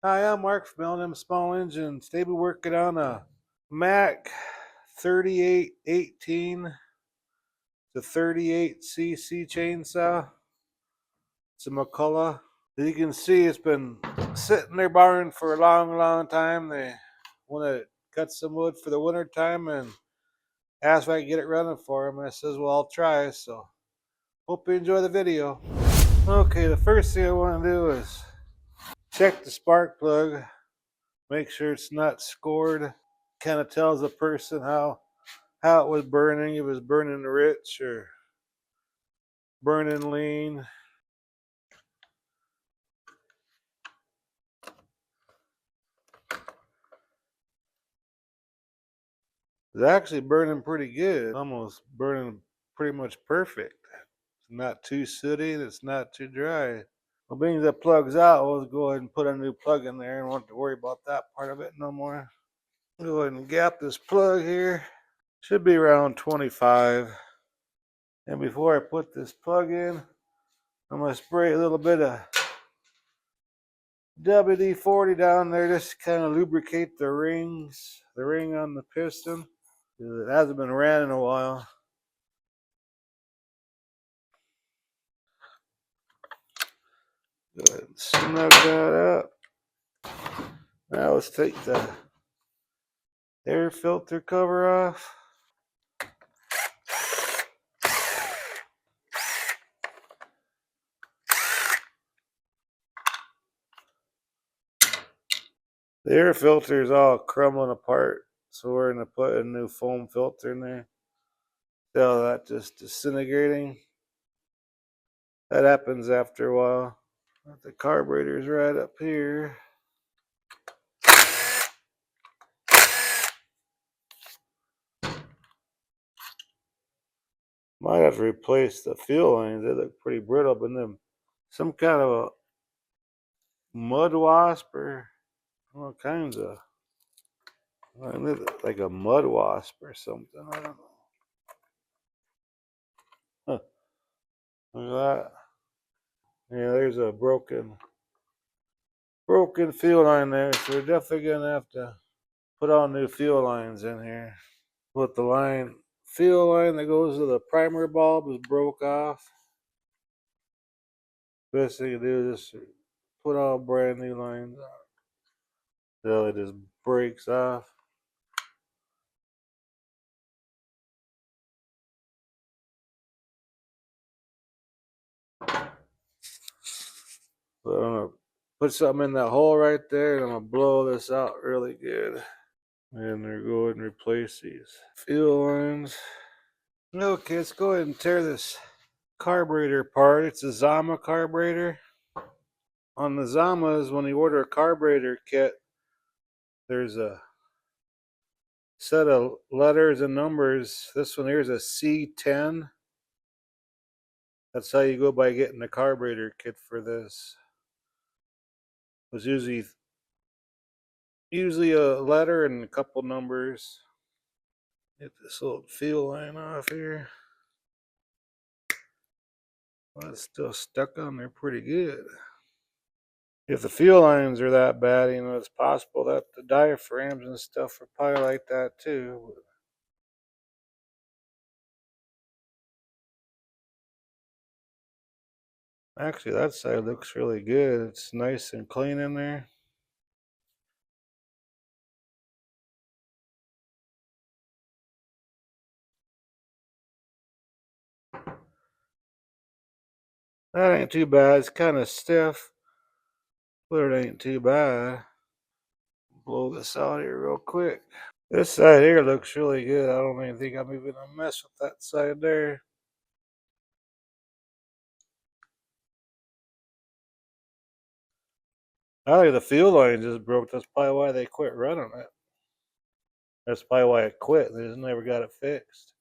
Hi, I'm Mark from L&M Small Engines. Today we're working on a Mac 3818 to 38cc chainsaw. It's a McCullough. As you can see, it's been sitting there barn for a long time. They want to cut some wood for the winter time and asked if I could get it running for them. I says, well, I'll try. So hope you enjoy the video. Okay, the first thing I want to do is check the spark plug. Make sure it's not scored. Kind of tells the person how it was burning. If it was burning rich or burning lean. It's actually burning pretty good. Almost burning pretty much perfect. It's not too sooty. It's not too dry. Well, being that plugs out, we'll go ahead and put a new plug in there and won't have to worry about that part of it no more. Go ahead and gap this plug here. Should be around 25. And before I put this plug in, I'm going to spray a little bit of WD-40 down there just to kind of lubricate the ring on the piston. It hasn't been ran in a while. Go ahead and snug that up. Now let's take the air filter cover off. The air filter is all crumbling apart, so we're going to put a new foam filter in there. See how that just disintegrating? That happens after a while. The carburetor's right up here. Might have to replace the fuel lines. They look pretty brittle, but then some kind of a mud wasp or all kinds of, like a mud wasp or something. I don't know. Huh. Look at that. Yeah, there's a broken fuel line there, so we're definitely gonna have to put all new fuel lines in here. But the fuel line that goes to the primer bulb is broke off. Best thing to do is just put all brand new lines on. So it just breaks off. But I'm gonna put something in that hole right there, and I'm gonna blow this out really good. And they're going to replace these fuel lines. Okay, let's go ahead and tear this carburetor apart. It's a Zama carburetor. On the Zamas, when you order a carburetor kit, there's a set of letters and numbers. This one here is a C10. That's how you go by getting the carburetor kit for this. It's usually a letter and a couple numbers. Get this little fuel line off here. Well, it's still stuck on there pretty good. If the fuel lines are that bad, it's possible that the diaphragms and stuff are probably like that too. Actually, that side looks really good. It's nice and clean in there. That ain't too bad. It's kind of stiff, but it ain't too bad. Blow this out here real quick. This side here looks really good. I don't even think I'm even gonna mess with that side there. I think the fuel line just broke. That's probably why they quit running it. That's probably why it quit. They just never got it fixed.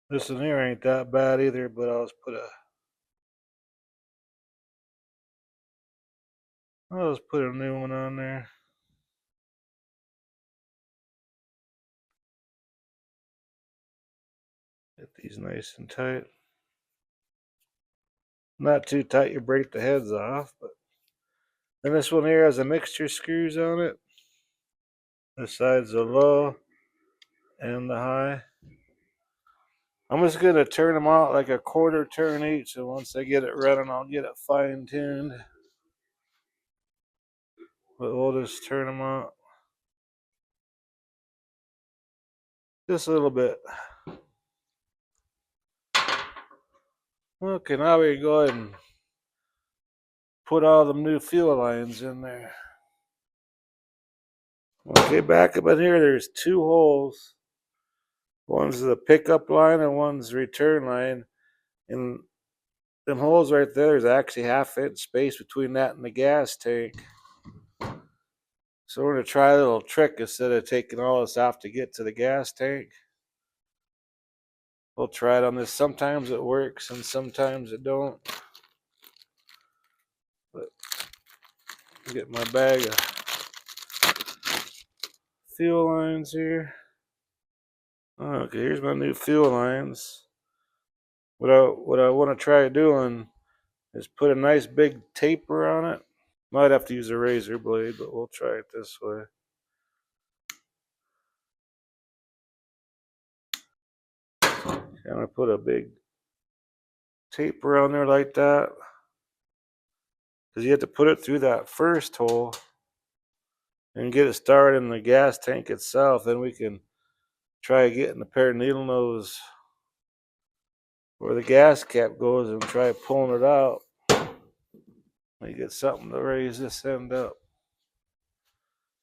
This one here ain't that bad either, but I'll just put a new one on there. these nice and tight. Not too tight, you break the heads off. But then this one here has a mixture screws on it. This side's the low and the high. I'm just gonna turn them out like a quarter turn each, and once I get it running, I'll get it fine tuned. But we'll just turn them out just a little bit. Okay, now we can go ahead and put all the new fuel lines in there. Okay, back up in here, there's two holes. One's the pickup line and one's the return line. And them holes right there is actually half-inch space between that and the gas tank. So we're going to try a little trick. Instead of taking all this off to get to the gas tank, we'll try it on this. Sometimes it works and sometimes it don't. But I'll get my bag of fuel lines here. Okay, here's my new fuel lines. What I want to try doing is put a nice big taper on it. Might have to use a razor blade, but we'll try it this way. I'm gonna put a big taper on there like that, because you have to put it through that first hole and get it started in the gas tank itself. Then we can try getting the pair of needle nose where the gas cap goes and try pulling it out. We get something to raise this end up.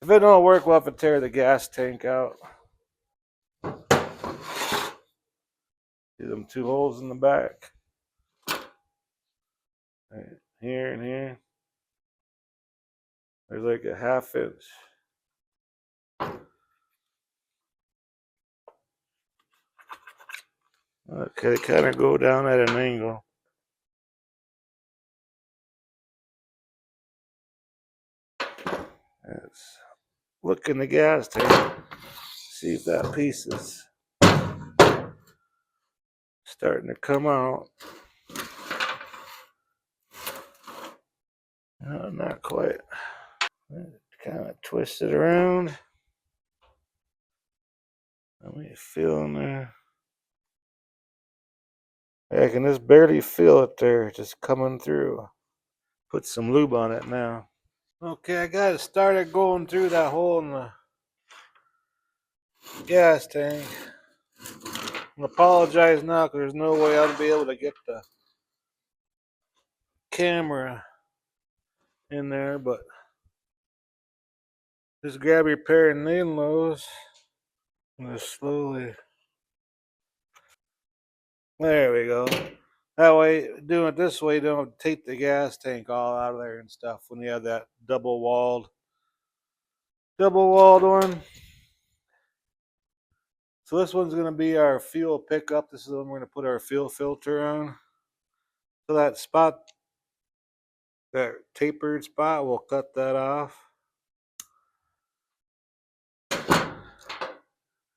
If it don't work, we'll have to tear the gas tank out. See them two holes in the back, right here and here. There's like a half-inch. Okay, kind of go down at an angle. Let's look in the gas tank, see if that piece is starting to come out. No, not quite. Kind of twist it around. Let me feel in there. I can just barely feel it there, just coming through. Put some lube on it now. Okay, I got it started going through that hole in the gas tank. I apologize now because there's no way I'll be able to get the camera in there, but just grab your pair of needle nose and just slowly. There we go. That way, doing it this way, you don't take the gas tank all out of there and stuff when you have that double walled one. So this one's going to be our fuel pickup. This is the one we're going to put our fuel filter on. So that spot, that tapered spot, we'll cut that off.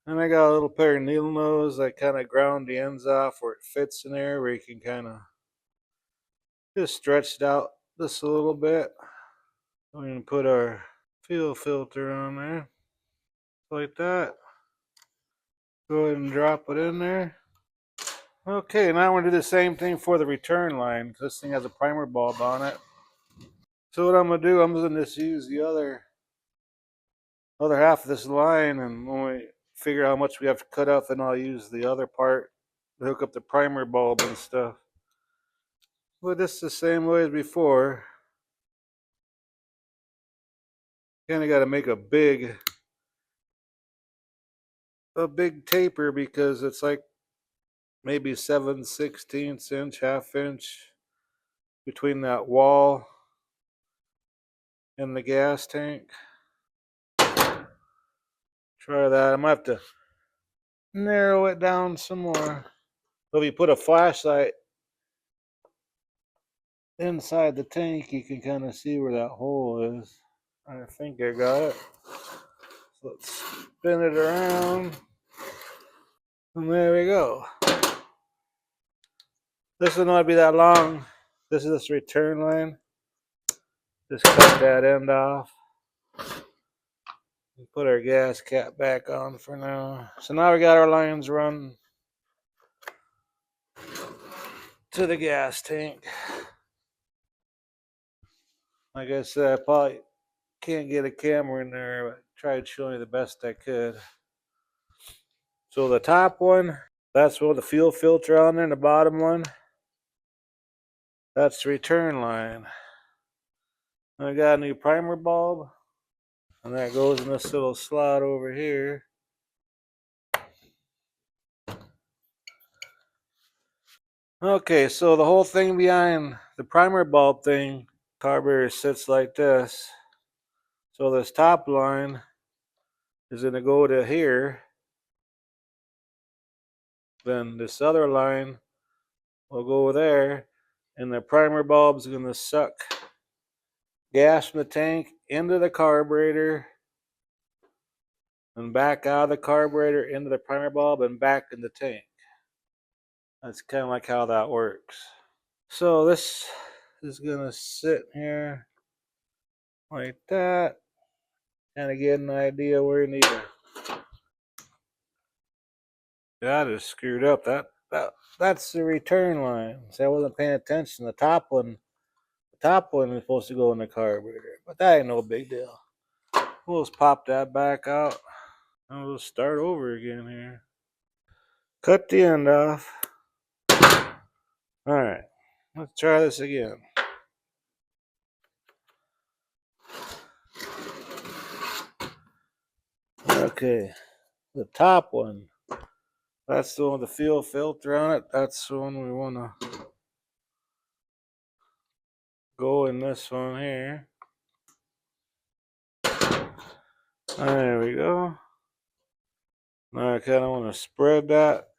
And I got a little pair of needle nose. I kind of ground the ends off where it fits in there, where you can kind of just stretch it out just a little bit. We can put our fuel filter on there, like that. Go ahead and drop it in there. Okay, now we're going to do the same thing for the return line. This thing has a primer bulb on it. So what I'm going to do, I'm going to just use the other half of this line, and when we figure out how much we have to cut off, then I'll use the other part to hook up the primer bulb and stuff. But this is the same way as before. Kind of got to make a big taper, because it's like maybe 7/16 inch, half-inch between that wall and the gas tank. Try that. I might have to narrow it down some more. So if you put a flashlight inside the tank, you can kind of see where that hole is. I think I got it. So let's spin it around. And there we go. This will not be that long. This is this return line. Just cut that end off. And put our gas cap back on for now. So now we got our lines run to the gas tank. Like I said, I probably can't get a camera in there, but I tried showing you the best I could. So the top one, that's with the fuel filter on there, and the bottom one, that's the return line. And I got a new primer bulb, and that goes in this little slot over here. Okay, so the whole thing behind the primer bulb thing, carburetor sits like this. So this top line is going to go to here. Then this other line will go there, and the primer bulb is going to suck gas from the tank into the carburetor and back out of the carburetor into the primer bulb and back in the tank. That's kind of like how that works. So this is going to sit here like that. Kind of get an idea where you need to. Yeah, I just screwed up. That's the return line. See, I wasn't paying attention. The top one is supposed to go in the carburetor, but that ain't no big deal. We'll just pop that back out and we'll start over again here. Cut the end off. All right, let's try this again. Okay, the top one. That's the one with the fuel filter on it. That's the one we want to go in this one here. There we go. Now I kind of want to spread that.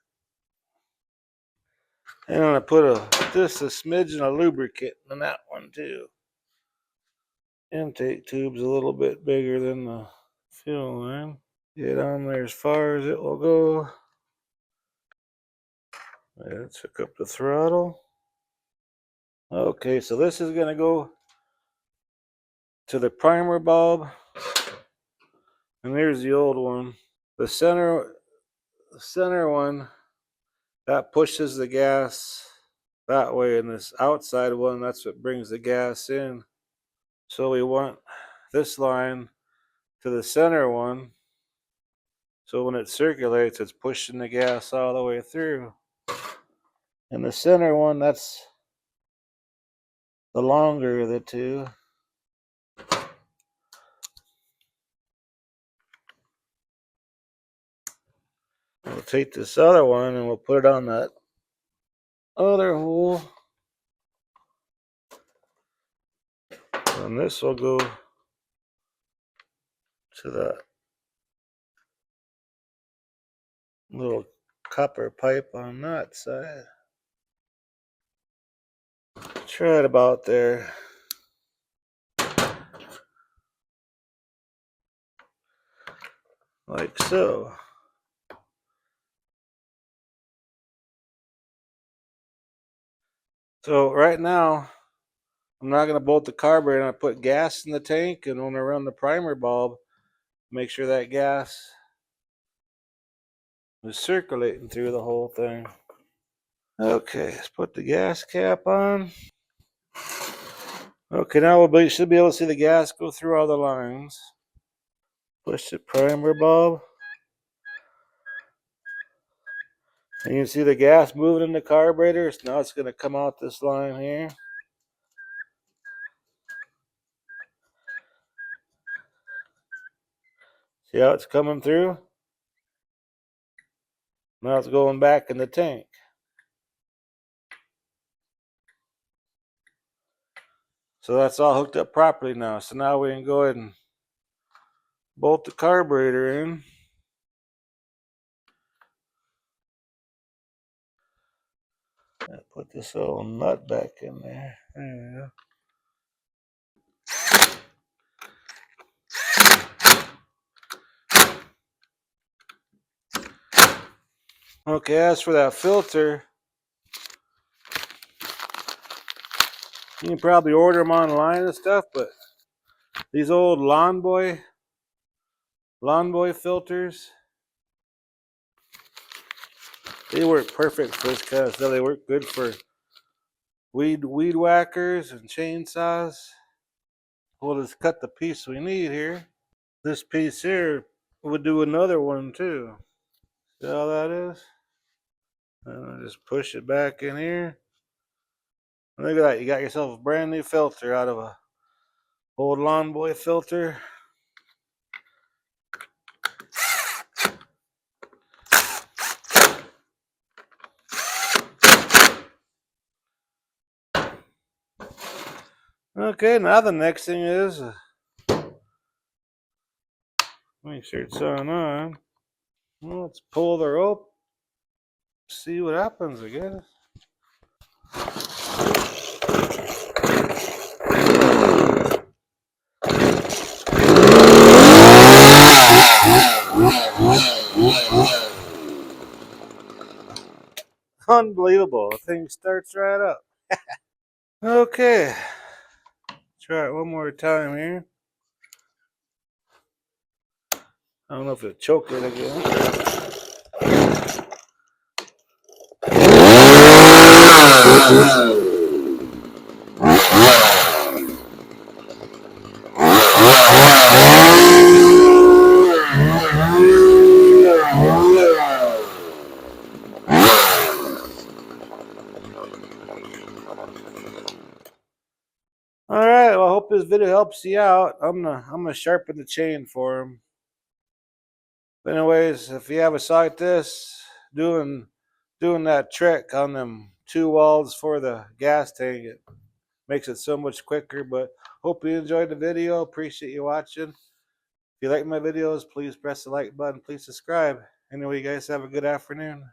And I'm going to put just a smidgen of lubricant in that one too. Intake tube's a little bit bigger than the fuel line. Get on there as far as it will go. Let's hook up the throttle. Okay, so this is going to go to the primer bulb. And there's the old one. The center one, that pushes the gas that way, and this outside one, that's what brings the gas in. So we want this line to the center one, so when it circulates, it's pushing the gas all the way through. And the center one, that's the longer of the two. We'll take this other one and we'll put it on that other hole. And this will go to that little copper pipe on that side. Try it about there. Like so. So right now, I'm not going to bolt the carburetor. I put gas in the tank, and when I run the primer bulb, make sure that gas is circulating through the whole thing. Okay, let's put the gas cap on. Okay, now we should be able to see the gas go through all the lines. Push the primer bulb. And you can see the gas moving in the carburetor. So now it's going to come out this line here. See how it's coming through? Now it's going back in the tank. So that's all hooked up properly now. So now we can go ahead and bolt the carburetor in. Put this little nut back in there. There we go. Okay, as for that filter, You can probably order them online and stuff, but these old Lawn Boy filters, they work perfect for this kind of stuff. They work good for weed whackers and chainsaws. We'll just cut the piece we need here. This piece here would do another one too. See how that is? And just push it back in here. Look at that, you got yourself a brand new filter out of a old Lawn Boy filter. Okay, now the next thing is, make sure it's on. Well, let's pull the rope, see what happens, I guess. Unbelievable, the thing starts right up. Okay, try it one more time here. I don't know if it'll choke it again. All right, well, I hope this video helps you out. I'm gonna sharpen the chain for him. But anyways, if you have a saw like this, doing that trick on them 2 walls for the gas tank, it makes it so much quicker. But hope you enjoyed the video. Appreciate you watching. If you like my videos, please press the like button. Please subscribe. Anyway, you guys have a good afternoon.